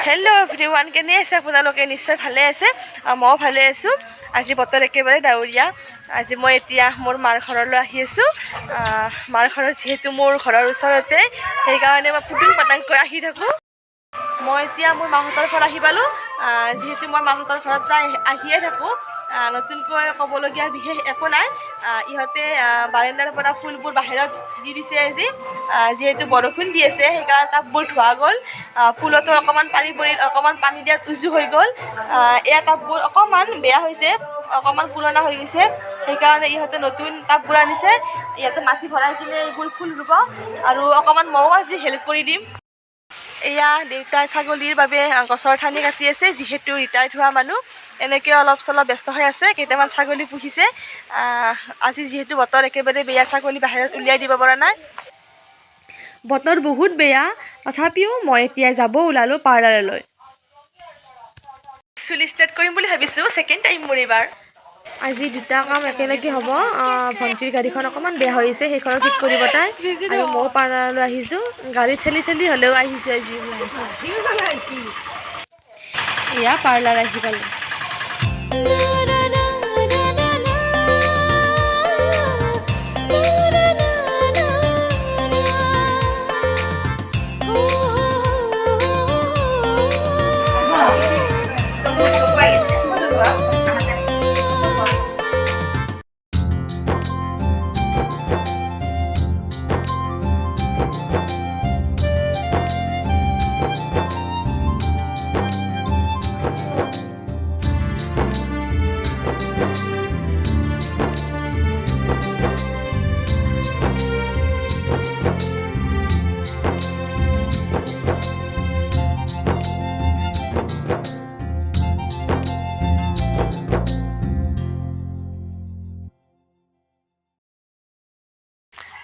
Hello' everyone, কেনে আছে আপোনালোকে? নিশ্চয় ভালে আছে। ময়ো ভালে আছোঁ। আজি বতৰ একেবাৰে ডাৱৰীয়া। আজি মই এতিয়া মোৰ মাৰ ঘৰলৈ আহি আছোঁ। মাৰ ঘৰত যিহেতু মোৰ ঘৰৰ ওচৰতে, সেইকাৰণে মই পুতুং পাতাংকৈ আহি থাকোঁ। মই এতিয়া মোৰ মাহঁতৰ ঘৰত আহি পালোঁ। যিহেতু মই মাহঁতৰ ঘৰত প্ৰায় আহিয়ে থাকোঁ। নতুনকৈ ক'বলগীয়া বিশেষ একো নাই। ইহঁতে বাৰাণ্ডাৰ পৰা ফুলবোৰ বাহিৰত দি দিছে আজি। যিহেতু বৰষুণ দি আছে, সেইকাৰণে টাববোৰ ধোৱা গ'ল। ফুলতো অকণমান পানী পৰিল, অকণমান পানী দিয়াত উজু হৈ গ'ল। এয়া টাববোৰ অকণমান বেয়া হৈছে, অকণমান পুৰণা হৈ গৈছে। সেইকাৰণে ইহঁতে নতুন টাববোৰ আনিছে। ইয়াতে মাটি ভৰাই কিনে এইবোৰ ফুল ৰুব। আৰু অকণমান ময়ো আজি হেল্প কৰি দিম। এয়া দেউতাই ছাগলীৰ বাবে গছৰ ঠানি কাটি আছে। যিহেতু ৰিটায়াৰ্ড হোৱা মানুহ, এনেকৈ অলপ চলপ ব্যস্ত হৈ আছে। কেইটামান ছাগলী পুহিছে। আজি যিহেতু বতৰ একেবাৰে বেয়া, ছাগলী বাহিৰত উলিয়াই দিব পৰা নাই। বতৰ বহুত বেয়া, তথাপিও মই এতিয়া যাব ওলালোঁ পাৰ্লাৰলৈ। চুলি ষ্ট্ৰেট কৰিম বুলি ভাবিছোঁ, ছেকেণ্ড টাইম মোৰ এইবাৰ। আজি দুটা কাম একেলগে হ'ব। ভণ্টিৰ গাড়ীখন অকণমান বেয়া হৈ আছে, সেইখনো ঠিক কৰিব তাই। আৰু ময়ো পাৰ্লাৰলৈ আহিছোঁ। গাড়ী ঠেলি ঠেলি হ'লেও আহিছোঁ আজি। এয়া পাৰ্লাৰ আহি পালোঁ।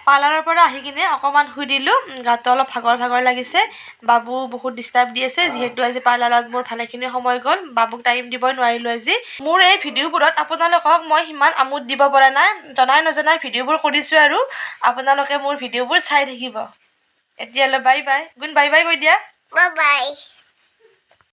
পাৰ্লাৰৰ পৰা আহি কিনে অকণমান শুই দিলোঁ। গাটো অলপ ভাগৰ ভাগৰ লাগিছে। বাবু বহুত ডিষ্টাৰ্ব দি আছে। যিহেতু আজি পাৰ্লাৰত মোৰ ভালেখিনি সময় গ'ল, বাবুক টাইম দিবই নোৱাৰিলোঁ আজি। মোৰ এই ভিডিঅ'বোৰত আপোনালোকক মই সিমান আমোদ দিব পৰা নাই। জনাই নজনাই ভিডিঅ'বোৰ কৰিছোঁ আৰু আপোনালোকে মোৰ ভিডিঅ'বোৰ চাই থাকিব। এতিয়ালৈ বাই বাই। গুণ বাই বাই কৈ দিয়া। Bye bye.